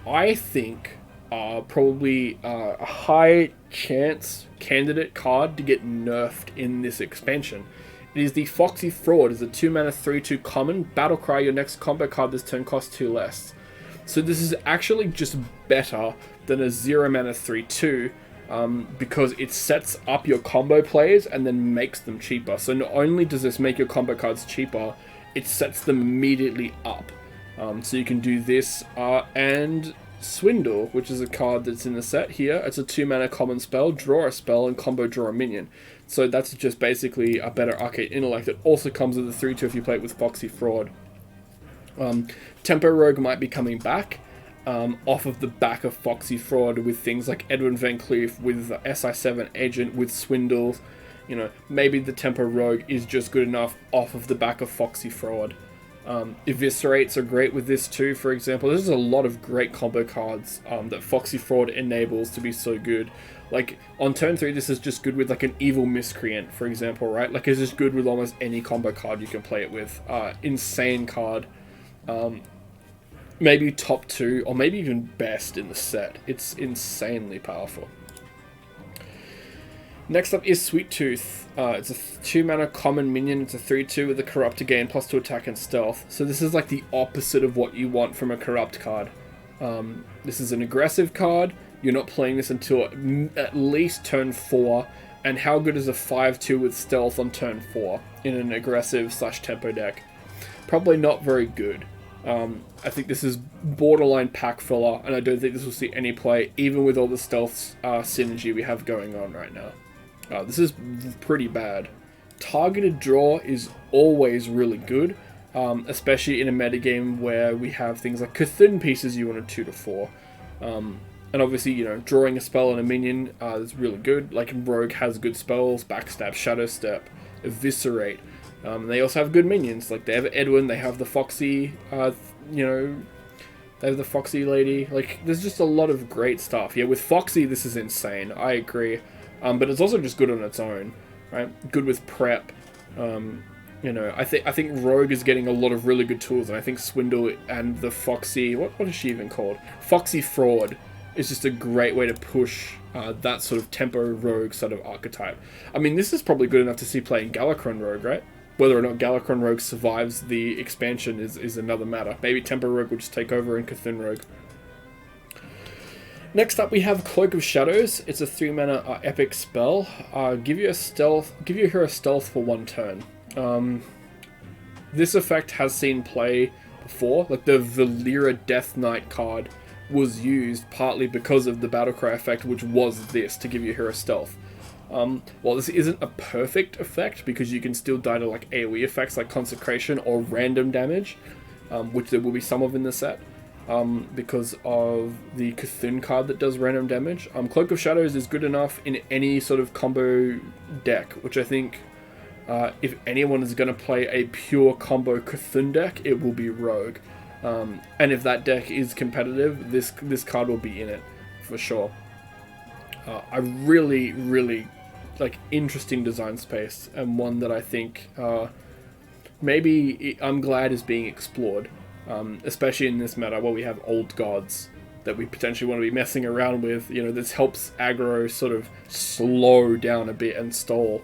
I think are probably a high chance candidate card to get nerfed in this expansion. It is the Foxy Fraud. It's a 2 mana 3/2 common. Battlecry, your next combo card this turn costs 2 less. So this is actually just better than a 0 mana 3/2 because it sets up your combo plays and then makes them cheaper. So not only does this make your combo cards cheaper, it sets them immediately up. So you can do this and Swindle, which is a card that's in the set here. It's a 2 mana common spell, draw a spell, and combo draw a minion. So that's just basically a better Arcade Intellect. It also comes with a 3/2 if you play it with Foxy Fraud. Tempo Rogue might be coming back off of the back of Foxy Fraud with things like Edwin Van Cleef, with the SI7 Agent, with Swindle. You know, maybe the Tempo Rogue is just good enough off of the back of Foxy Fraud. Eviscerates are great with this too, for example. There's a lot of great combo cards that Foxy Fraud enables to be so good. Like, on turn 3, this is just good with, like, an Evil Miscreant, for example, right? Like, it's just good with almost any combo card you can play it with. Insane card. Maybe top 2, or maybe even best in the set. It's insanely powerful. Next up is Sweet Tooth. It's a 2 mana common minion. It's a 3/2 with a Corrupt to gain +2 attack and stealth. So this is like the opposite of what you want from a Corrupt card. This is an aggressive card. You're not playing this until at least turn 4. And how good is a 5/2 with stealth on turn 4 in an aggressive / tempo deck? Probably not very good. I think this is borderline pack filler, and I don't think this will see any play, even with all the stealth synergy we have going on right now. This is pretty bad. Targeted draw is always really good, especially in a metagame where we have things like Cthulhu pieces you want a 2/4. And obviously, you know, drawing a spell and a minion is really good. Like, Rogue has good spells, Backstab, Shadow Step, Eviscerate. They also have good minions. Like, they have Edwin, they have the Foxy, you know, they have the Foxy lady. Like, there's just a lot of great stuff. Yeah, with Foxy, this is insane. I agree. But it's also just good on its own, right? Good with prep. You know, I think Rogue is getting a lot of really good tools, and I think Swindle and the Foxy, what is she even called? Foxy Fraud is just a great way to push that sort of tempo Rogue sort of archetype. I mean, this is probably good enough to see playing Galakrond Rogue, right? Whether or not Galakrond Rogue survives the expansion is another matter. Maybe Tempo Rogue will just take over in Cthulhu Rogue. Next up, we have Cloak of Shadows. It's a 3 mana epic spell. Give you a hero stealth for 1 turn. This effect has seen play before. Like, the Valera Death Knight card was used partly because of the Battlecry effect, which was this, to give you hero stealth. While this isn't a perfect effect, because you can still die to like AoE effects like Consecration or random damage, which there will be some of in the set, because of the Cthulhu card that does random damage. Cloak of Shadows is good enough in any sort of combo deck, which I think if anyone is going to play a pure combo Cthulhu deck, it will be Rogue. And if that deck is competitive, this card will be in it, for sure. A really like interesting design space, and one that I think maybe I'm glad is being explored, especially in this meta where we have old gods that we potentially want to be messing around with. You know, this helps aggro sort of slow down a bit and stall.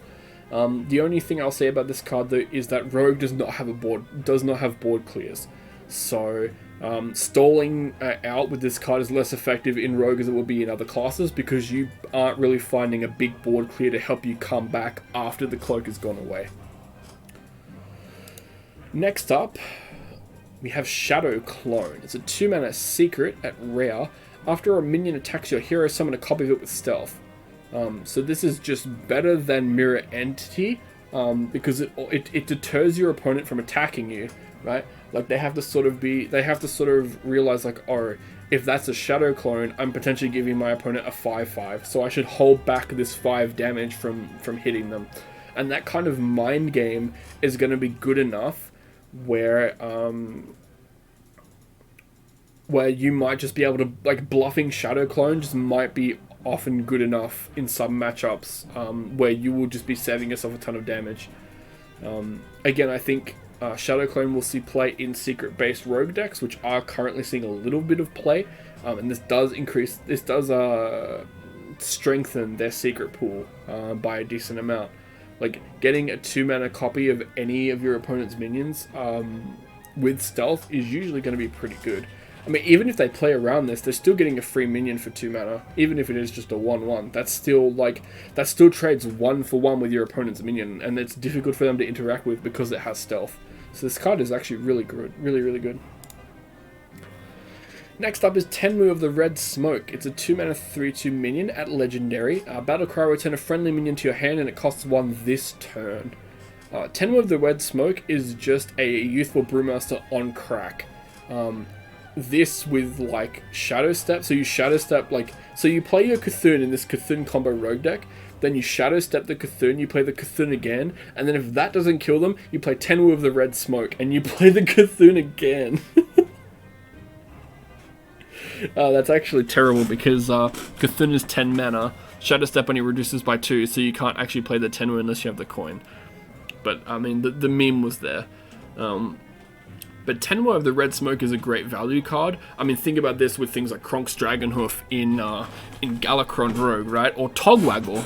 The only thing I'll say about this card though is that Rogue does not have board clears, so stalling out with this card is less effective in Rogue as it will be in other classes, because you aren't really finding a big board clear to help you come back after the cloak has gone away. Next up, we have Shadow Clone. It's a 2 mana secret at rare. After a minion attacks your hero, summon a copy of it with stealth. So this is just better than Mirror Entity, because it deters your opponent from attacking you, right? Like, they have to sort of realize, like, oh, if that's a Shadow Clone, I'm potentially giving my opponent a 5/5, so I should hold back this 5 damage from hitting them. And that kind of mind game is going to be good enough where you might just be able to, like, bluffing Shadow Clone just might be often good enough in some matchups where you will just be saving yourself a ton of damage. Again, I think Shadow Clone will see play in secret-based rogue decks, which are currently seeing a little bit of play, and this does strengthen their secret pool by a decent amount. Like, getting a 2-mana copy of any of your opponent's minions with stealth is usually going to be pretty good. I mean, even if they play around this, they're still getting a free minion for 2 mana, even if it is just a 1/1. That still trades 1 for 1 with your opponent's minion, and it's difficult for them to interact with because it has stealth. So this card is actually really good, really good. Next up is Tenmu of the Red Smoke. It's a 2-mana 3/2 minion at Legendary. Battlecry, return a friendly minion to your hand, and it costs 1 this turn. Tenmu of the Red Smoke is just a Youthful Brewmaster on crack. This with like Shadow Step, so you Shadow Step, so you play your Cthulhu in this Cthulhu combo rogue deck, then you Shadow Step the Cthulhu, you play the Cthulhu again, and then if that doesn't kill them, you play Tenmu of the Red Smoke, and you play the Cthulhu again. That's actually terrible because Cthulhu is 10 mana, Shadow Step only reduces by 2, so you can't actually play the Tenmu unless you have the coin. But I mean, the meme was there. But Tenmu of the Red Smoke is a great value card. I mean, think about this with things like Kronk's Dragonhoof in Galakrond Rogue, right? Or Togwaggle.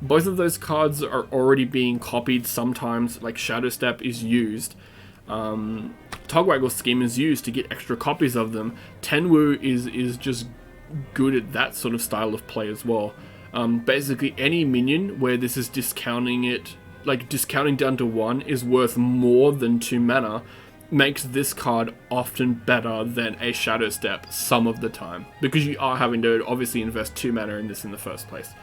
Both of those cards are already being copied sometimes, like Shadow Step is used. Togwaggle's scheme is used to get extra copies of them. Tenmu is just good at that sort of style of play as well. Basically, any minion where this is discounting it, like discounting down to 1, is worth more than 2 mana, makes this card often better than a Shadow Step some of the time, because you are having to obviously invest 2 mana in this in the first place.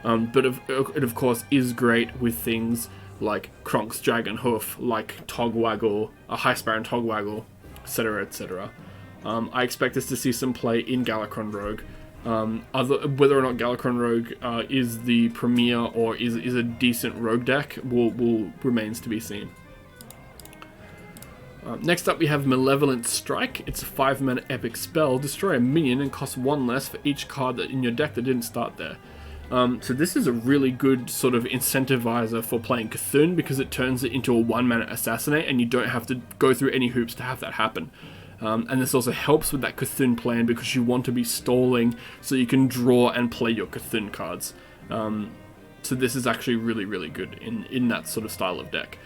But it of course is great with things like Kronk's Dragonhoof, like Togwaggle, a High Sparrow Togwaggle, etc, etc. I expect us to see some play in Galakrond Rogue. Whether or not Galakrond Rogue is the premier or is a decent rogue deck will remains to be seen. Next up we have Malevolent Strike. It's a 5-mana epic spell. Destroy a minion and costs 1 less for each card that in your deck that didn't start there. So this is a really good sort of incentivizer for playing Cthulhu because it turns it into a 1-mana assassinate and you don't have to go through any hoops to have that happen. And this also helps with that Cthulhu plan because you want to be stalling so you can draw and play your Cthulhu cards. So this is actually really good in that sort of style of deck.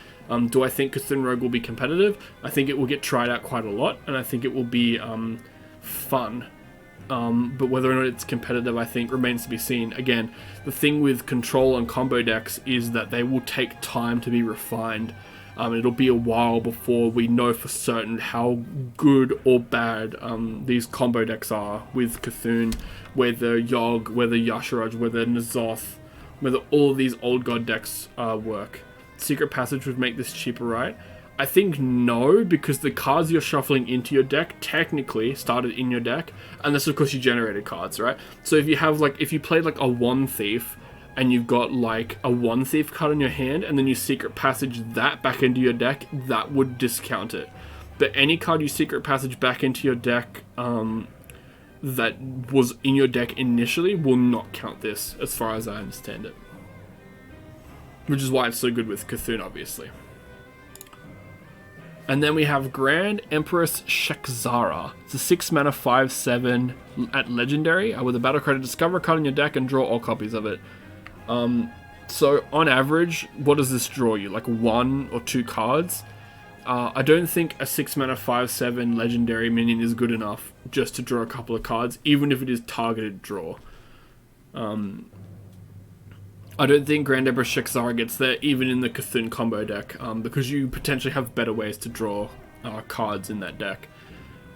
Do I think Cthulhu Rogue will be competitive? I think it will get tried out quite a lot, and I think it will be fun. But whether or not it's competitive, I think, remains to be seen. Again, the thing with control and combo decks is that they will take time to be refined. It'll be a while before we know for certain how good or bad these combo decks are with Cthulhu, whether Yogg, whether Yasharaj, whether N'Zoth, whether all of these old god decks work. Secret Passage would make this cheaper, right? I think no, because the cards you're shuffling into your deck technically started in your deck, unless of course you generated cards, right? So if you have if you played like a 1 Thief, and you've got like a 1 Thief card in your hand, and then you Secret Passage that back into your deck, that would discount it. But any card you Secret Passage back into your deck that was in your deck initially will not count this, as far as I understand it. Which is why it's so good with Cthulhu, obviously. And then we have Grand Empress Shaksara. It's a 6-mana 5/7 at Legendary. With a battle card, discover a card in your deck and draw all copies of it. So on average, what does this draw you? Like 1 or 2 cards? I don't think a 6-mana 5/7 Legendary minion is good enough just to draw a couple of cards, even if it is targeted draw. I don't think Grand Empress Shaksara gets there, even in the Cthulhu combo deck, because you potentially have better ways to draw cards in that deck.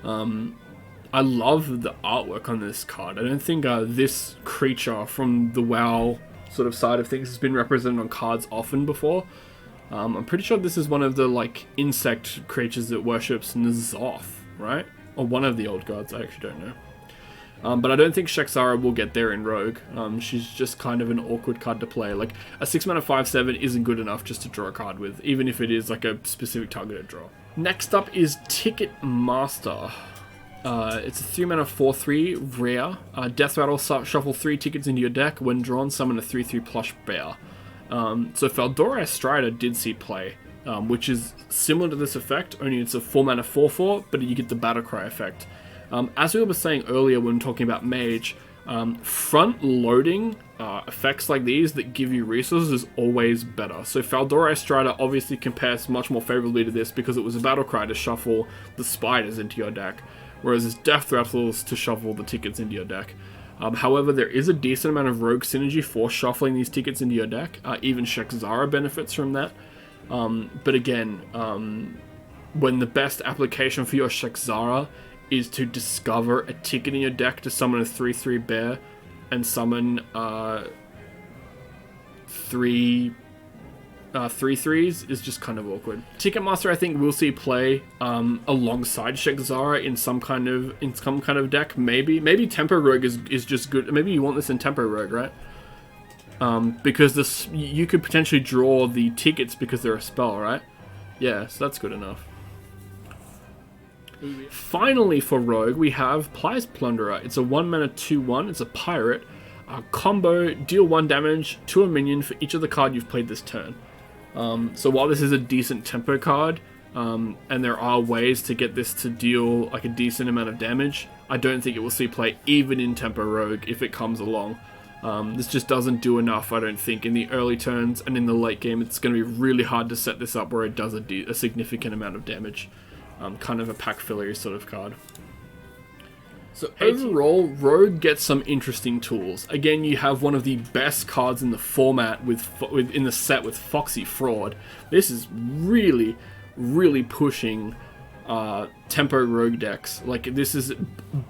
I love the artwork on this card. I don't think this creature from the WoW sort of side of things has been represented on cards often before. I'm pretty sure this is one of the insect creatures that worships N'Zoth, right? Or one of the old gods, I actually don't know. But I don't think Shaksara will get there in Rogue. She's just kind of an awkward card to play. Like, a 6-mana 5/7 isn't good enough just to draw a card with, even if it is like a specific targeted draw. Next up is Ticket Master. It's a 3-mana 4/3 rare. Death Rattle, shuffle 3 tickets into your deck. When drawn, summon a 3/3 plush bear. So Feldora Strider did see play, which is similar to this effect, only it's a 4-mana 4/4, but you get the Battlecry effect. As we were saying earlier when talking about Mage, front-loading effects like these that give you resources is always better. So Faldorei Strider obviously compares much more favorably to this because it was a battle cry to shuffle the spiders into your deck, whereas it's Death Rattles to shuffle the tickets into your deck. However, there is a decent amount of rogue synergy for shuffling these tickets into your deck. Even Shaksara benefits from that. But again, when the best application for your Shaksara is to discover a ticket in your deck to summon a 3/3 bear and summon 3 3/3s is just kind of awkward. Ticketmaster, I think, will see play alongside Shaksara in some kind of deck. Maybe Tempo Rogue is just good. Maybe you want this in Tempo Rogue, right? Because you could potentially draw the tickets because they're a spell, right? Yeah, so that's good enough. Finally, for Rogue, we have Plies Plunderer. It's a 1-mana 2/1. It's a pirate. Combo, deal 1 damage to a minion for each of the card you've played this turn. So while this is a decent tempo card, and there are ways to get this to deal like a decent amount of damage, I don't think it will see play even in Tempo Rogue if it comes along. This just doesn't do enough, I don't think, in the early turns, and in the late game it's going to be really hard to set this up where it does a significant amount of damage. Kind of a pack filler sort of card. So overall, Rogue gets some interesting tools. Again, you have one of the best cards in the format in the set with Foxy Fraud. This is really, really pushing tempo Rogue decks. Like, this is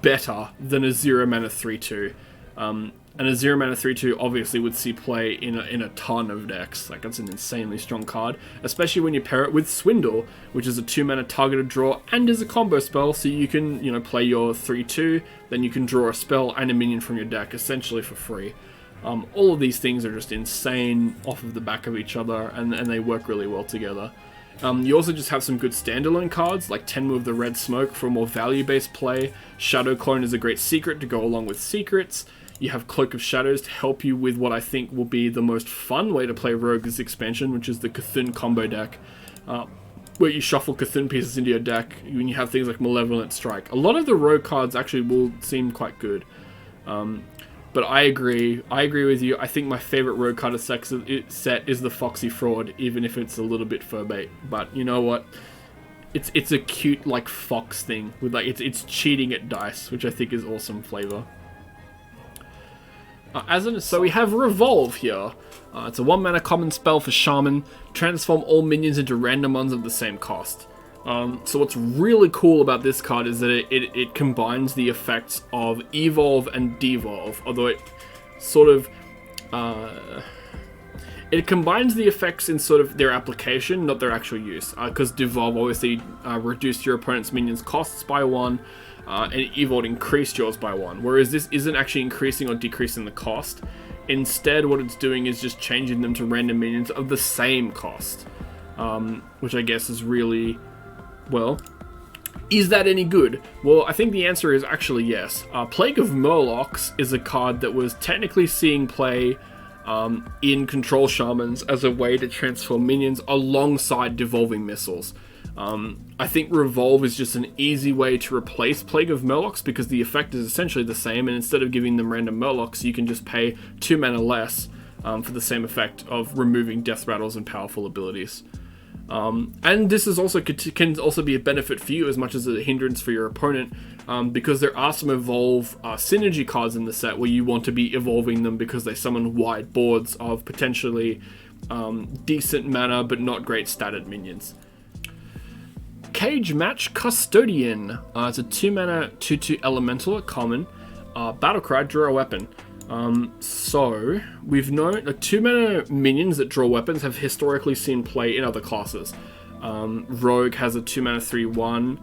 better than a 0-mana 3/2. And a 0-mana 3/2 obviously would see play in a ton of decks. Like, that's an insanely strong card, especially when you pair it with Swindle, which is a 2-mana targeted draw and is a combo spell, so you can, play your 3/2, then you can draw a spell and a minion from your deck, essentially for free. All of these things are just insane off of the back of each other, and they work really well together. You also just have some good standalone cards, like Tenmu of the Red Smoke for more value-based play. Shadow Clone is a great secret to go along with secrets. You have Cloak of Shadows to help you with what I think will be the most fun way to play Rogue this expansion, which is the Cthulhu combo deck, where you shuffle Cthulhu pieces into your deck when you have things like Malevolent Strike. A lot of the Rogue cards actually will seem quite good. But I agree with you. I think my favorite Rogue card set is the Foxy Fraud, even if it's a little bit fur-bait. But you know what? It's a cute, like, fox thing with, like, it's cheating at dice, which I think is awesome flavor. So we have Revolve here. It's a 1-mana common spell for Shaman. Transform all minions into random ones of the same cost. So what's really cool about this card is that it combines the effects of Evolve and Devolve, although it sort of... it combines the effects in sort of their application, not their actual use. Because Devolve obviously reduced your opponent's minions' costs by 1, and Evolve increased yours by 1, whereas this isn't actually increasing or decreasing the cost. Instead, what it's doing is just changing them to random minions of the same cost, which I guess is really, well, is that any good? Well, I think the answer is actually yes. Plague of Murlocs is a card that was technically seeing play in Control Shamans as a way to transform minions alongside Devolving Missiles. I think Revolve is just an easy way to replace Plague of Murlocs because the effect is essentially the same, and instead of giving them random Murlocs, you can just pay 2 mana less for the same effect of removing Death Rattles and powerful abilities. And this is also can also be a benefit for you as much as a hindrance for your opponent, because there are some Evolve synergy cards in the set where you want to be evolving them because they summon wide boards of potentially decent mana but not great statted minions. Cage Match Custodian. It's a 2-mana 2/2 elemental at common. Battlecry, draw a weapon. So we've known 2-mana minions that draw weapons have historically seen play in other classes. Rogue has a 2-mana 3/1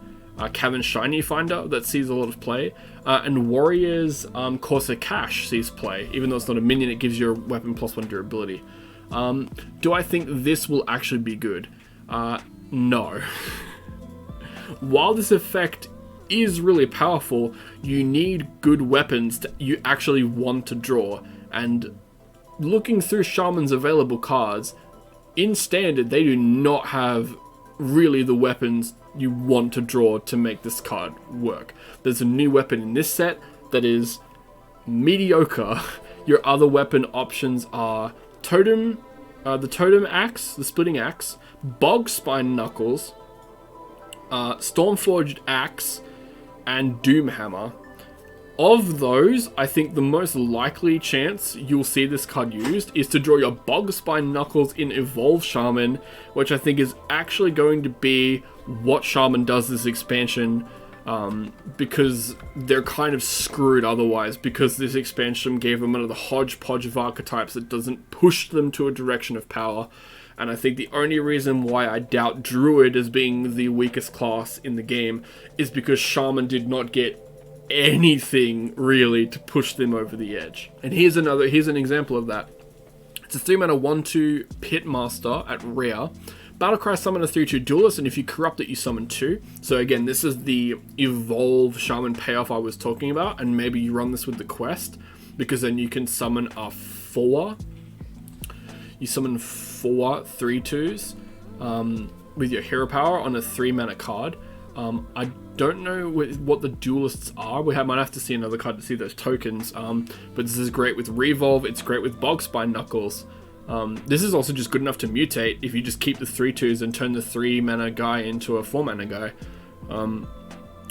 Cavern Shiny Finder that sees a lot of play, and Warriors Corsair Cash sees play. Even though it's not a minion, it gives your weapon +1 durability. Do I think this will actually be good? No. While this effect is really powerful, you need good weapons that you actually want to draw, and looking through Shaman's available cards, in Standard they do not have really the weapons you want to draw to make this card work. There's a new weapon in this set that is mediocre. Your other weapon options are Totem, the Totem Axe, the Splitting Axe, Bog Spine Knuckles, Stormforged Axe, and Doom Hammer. Of those, I think the most likely chance you'll see this card used is to draw your Bog Spine Knuckles in Evolve Shaman, which I think is actually going to be what Shaman does this expansion, because they're kind of screwed otherwise, because this expansion gave them another hodgepodge of archetypes that doesn't push them to a direction of power. And I think the only reason why I doubt Druid as being the weakest class in the game is because Shaman did not get anything really to push them over the edge. And here's an example of that. It's a 3-mana 1/2 Pitmaster at rare. Battlecry summon a 3/2 duelist, and if you corrupt it, you summon 2. So again, this is the Evolve Shaman payoff I was talking about, and maybe you run this with the quest, because then you can summon a 4. You summon 4 3/2s with your hero power on a 3-mana card. I don't know what the duelists are. Might have to see another card to see those tokens. But this is great with Revolve. It's great with Bog Spine Knuckles. This is also just good enough to mutate if you just keep the 3/2s and turn the 3-mana guy into a 4-mana guy.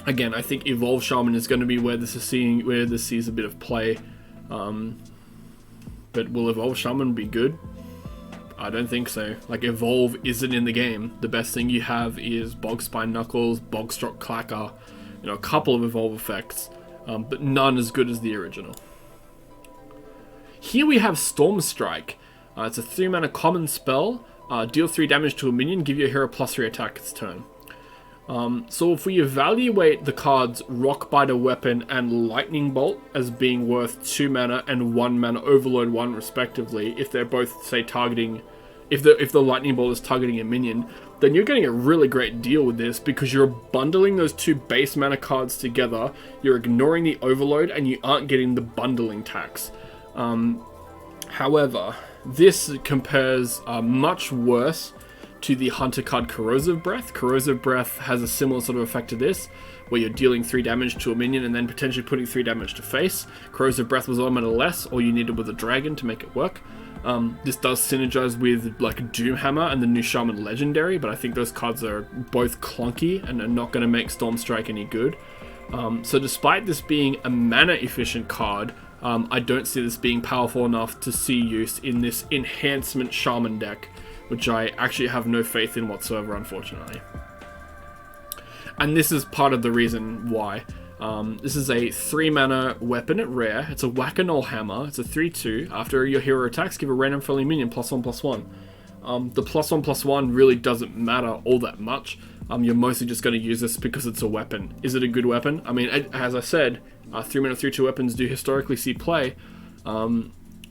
Again, I think Evolve Shaman is going to be where this sees a bit of play. But will Evolve Shaman be good? I don't think so. Like, Evolve isn't in the game. The best thing you have is Bog Spine Knuckles, Bogstroke Clacker, a couple of Evolve effects, but none as good as the original. Here we have Storm Strike. It's a 3-mana common spell. Deal 3 damage to a minion, give your hero +3 attack its turn. So if we evaluate the cards Rockbiter Weapon and Lightning Bolt as being worth 2 mana and 1 mana Overload 1 respectively, if they're both, say, targeting, if the Lightning Bolt is targeting a minion, then you're getting a really great deal with this, because you're bundling those 2 base mana cards together, you're ignoring the Overload, and you aren't getting the bundling tax. However, this compares much worse to the Hunter card Corrosive Breath. Corrosive Breath has a similar sort of effect to this, where you're dealing 3 damage to a minion and then potentially putting 3 damage to face. Corrosive Breath was 1 mana less, all you needed was a dragon to make it work. This does synergize with like Doom Hammer and the new Shaman Legendary, but I think those cards are both clunky and are not going to make Storm Strike any good. So despite this being a mana efficient card, I don't see this being powerful enough to see use in this Enhancement Shaman deck, which I actually have no faith in whatsoever, unfortunately. And this is part of the reason why. This is a 3-mana weapon at rare. It's a Whack-A-Null Hammer. It's a 3/2. After your hero attacks, give a random friendly minion +1/+1. The +1/+1 really doesn't matter all that much. You're mostly just going to use this because it's a weapon. Is it a good weapon? I mean, as I said, 3-mana 3/2 weapons do historically see play.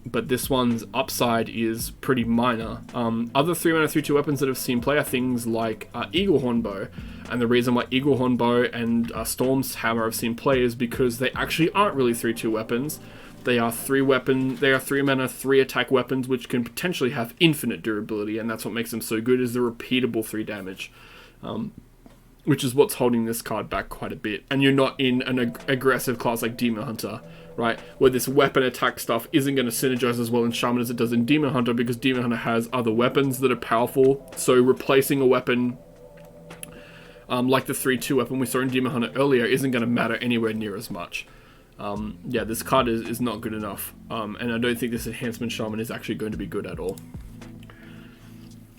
But this one's upside is pretty minor. Other 3-mana 3/2 weapons that have seen play are things like Eaglehorn Bow, and the reason why Eaglehorn Bow and Storm's Hammer have seen play is because they actually aren't really 3/2 weapons. They are 3-mana 3-attack weapons which can potentially have infinite durability, and that's what makes them so good, is the repeatable 3 damage. Which is what's holding this card back quite a bit. And you're not in an aggressive class like Demon Hunter, right? Where this weapon attack stuff isn't going to synergize as well in Shaman as it does in Demon Hunter, because Demon Hunter has other weapons that are powerful. So replacing a weapon like the 3/2 weapon we saw in Demon Hunter earlier isn't going to matter anywhere near as much. Yeah, this card is not good enough. And I don't think this Enhancement Shaman is actually going to be good at all.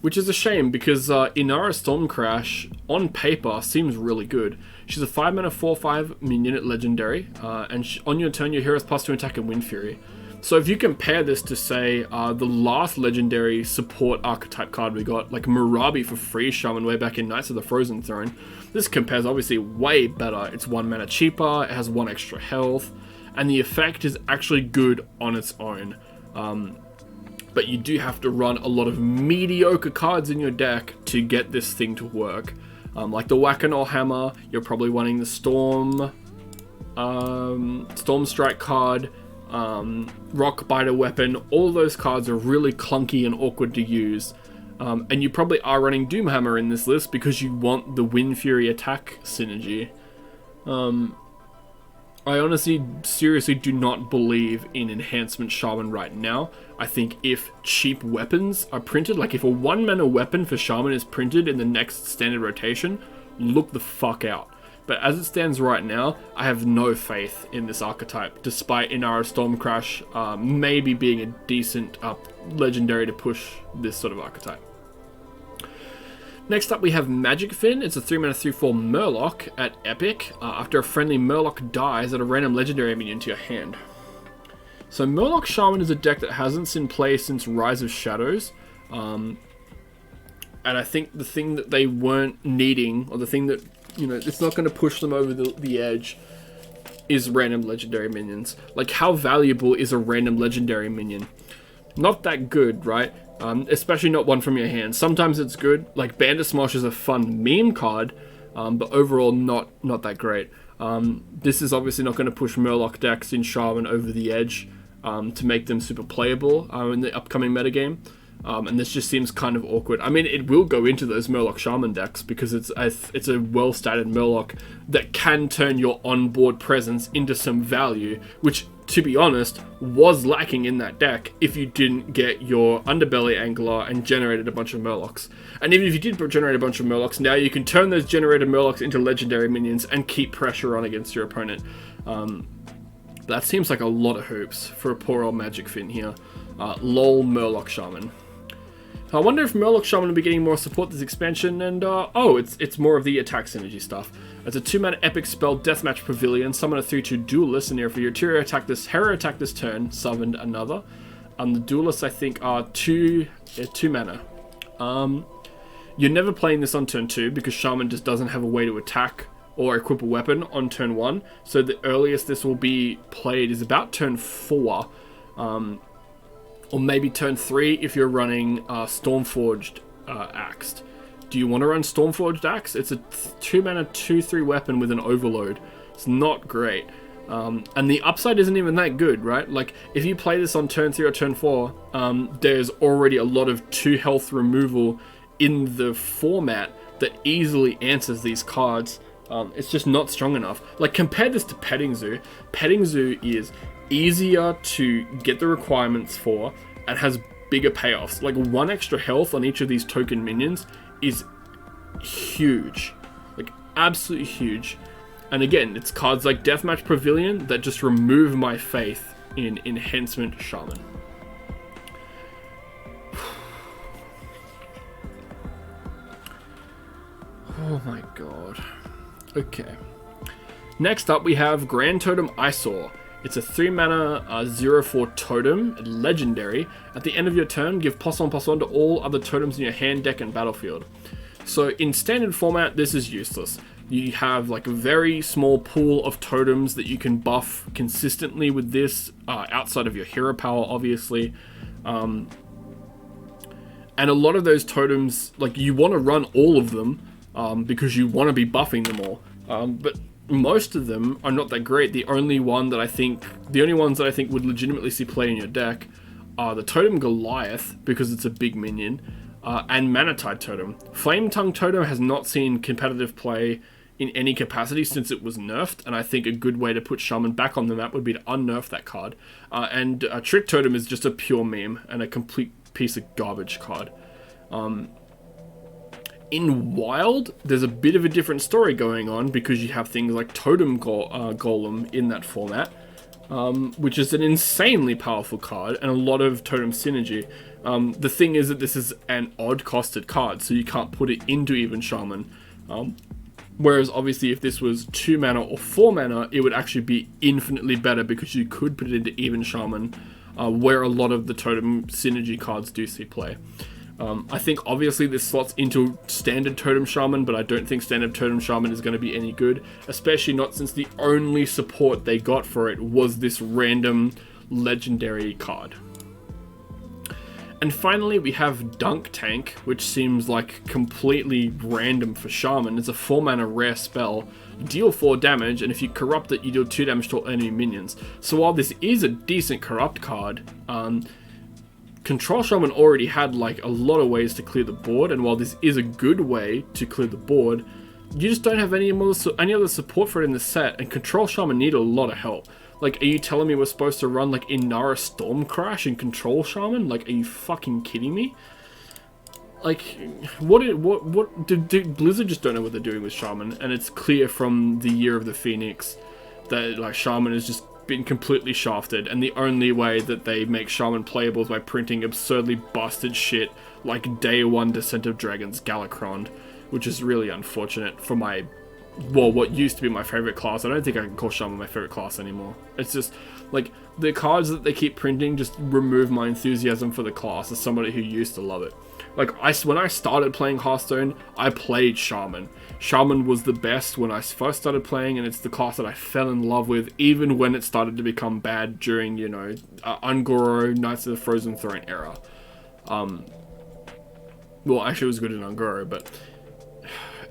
Which is a shame, because Inara Stormcrash, on paper, seems really good. She's a 5-mana 4/5 minion at Legendary, and on your turn, your hero has +2 attack and Wind Fury. So if you compare this to, say, the last Legendary support archetype card we got, like Murabi for Free Shaman way back in Knights of the Frozen Throne, this compares obviously way better. It's 1 mana cheaper, it has 1 extra health, and the effect is actually good on its own. But you do have to run a lot of mediocre cards in your deck to get this thing to work. Like the Whack-A-Null Hammer, you're probably wanting the Storm Strike card, Rockbiter Weapon. All those cards are really clunky and awkward to use. And you probably are running Doomhammer in this list because you want the Wind Fury attack synergy. I honestly, seriously do not believe in Enhancement Shaman right now. I think if cheap weapons are printed, like if a 1 mana weapon for Shaman is printed in the next standard rotation, look the fuck out. But as it stands right now, I have no faith in this archetype, despite Inara Stormcrash maybe being a decent legendary to push this sort of archetype. Next up we have Magic Fin. It's a 3-mana 3/4 Murloc at Epic. After a friendly Murloc dies, add a random legendary minion to your hand. So Murloc Shaman is a deck that hasn't seen play since Rise of Shadows. And I think the thing that they weren't needing, or the thing that, you know, it's not going to push them over the edge, is random legendary minions. Like, how valuable is a random legendary minion? Not that good, right? Especially not one from your hand. Sometimes it's good, like Bandit Smosh is a fun meme card, but overall not that great. This is obviously not going to push Murloc decks in Shaman over the edge to make them super playable in the upcoming metagame. And this just seems kind of awkward. I mean, it will go into those Murloc Shaman decks because it's a well-stated Murloc that can turn your on-board presence into some value, which, to be honest, was lacking in that deck if you didn't get your Underbelly Angler and generated a bunch of Murlocs. And even if you did generate a bunch of Murlocs, now you can turn those generated Murlocs into legendary minions and keep pressure on against your opponent. That seems like a lot of hoops for a poor old Magic Fin here. Lol Murloc Shaman. I wonder if Murloc Shaman will be getting more support this expansion, and it's more of the attack synergy stuff. It's a 2-mana epic spell, Deathmatch Pavilion, summon a 3/2 Duelist, and if your hero attack this turn, summoned another. The Duelists, I think, are 2 mana. You're never playing this on turn 2 because Shaman just doesn't have a way to attack or equip a weapon on turn 1, so the earliest this will be played is about turn 4. Or maybe turn 3 if you're running Stormforged Axed. Do you want to run Stormforged Axe? It's a 2-mana 2/3 weapon with an overload. It's not great. And the upside isn't even that good, right? Like, if you play this on turn 3 or turn 4, there's already a lot of 2 health removal in the format that easily answers these cards. It's just not strong enough. Like, compare this to Petting Zoo. Petting Zoo is easier to get the requirements for and has bigger payoffs. Like, 1 extra health on each of these token minions is huge. Like, absolutely huge. And again, it's cards like Deathmatch Pavilion that just remove my faith in Enhancement Shaman. Oh my god. Okay. Next up we have Grand Totem Eyesore. It's a 3-mana 0/4 totem, legendary. At the end of your turn, give +1/+1 to all other totems in your hand, deck, and battlefield. So in standard format, this is useless. You have like a very small pool of totems that you can buff consistently with this, outside of your hero power, obviously. And a lot of those totems, like, you want to run all of them because you want to be buffing them all. But most of them are not that great. The only ones that I think would legitimately see play in your deck are the Totem Goliath, because it's a big minion, and Manatide Totem. Flame Tongue Totem has not seen competitive play in any capacity since it was nerfed, and I think a good way to put Shaman back on the map would be to unnerf that card. And Trick Totem is just a pure meme and a complete piece of garbage card. In Wild, there's a bit of a different story going on because you have things like Totem Golem in that format, which is an insanely powerful card and a lot of Totem synergy. The thing is that this is an odd-costed card, so you can't put it into Even Shaman. Whereas, obviously, if this was 2 mana or 4 mana, it would actually be infinitely better because you could put it into Even Shaman, where a lot of the Totem synergy cards do see play. I think obviously this slots into standard Totem Shaman, but I don't think standard Totem Shaman is going to be any good, especially not since the only support they got for it was this random legendary card. And finally we have Dunk Tank, which seems like completely random for Shaman. It's a 4-mana rare spell, deal 4 damage, and if you corrupt it, you deal 2 damage to all enemy minions. So while this is a decent corrupt card, Control Shaman already had like a lot of ways to clear the board, and while this is a good way to clear the board, you just don't have any other support for it in the set, and Control Shaman need a lot of help. Like, are you telling me we're supposed to run like Inara Stormcrash and Control Shaman? Like, are you fucking kidding me? Like, what did Blizzard just don't know what they're doing with Shaman, and it's clear from the Year of the Phoenix that like Shaman has just been completely shafted, and the only way that they make Shaman playable is by printing absurdly busted shit like Day 1 Descent of Dragons Galakrond, which is really unfortunate for my, well, what used to be my favorite class. I don't think I can call Shaman my favorite class anymore. It's just, like, the cards that they keep printing just remove my enthusiasm for the class as somebody who used to love it. Like, when I started playing Hearthstone, I played Shaman. Shaman was the best when I first started playing, and it's the class that I fell in love with, even when it started to become bad during, you know, Ungoro, Knights of the Frozen Throne era. Well, actually it was good in Ungoro, but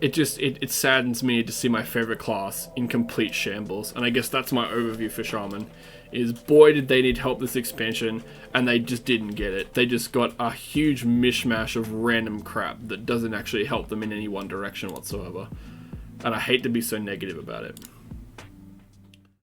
it saddens me to see my favorite class in complete shambles. And I guess that's my overview for Shaman, is boy did they need help this expansion, and they just didn't get it. They just got a huge mishmash of random crap that doesn't actually help them in any one direction whatsoever. And I hate to be so negative about it.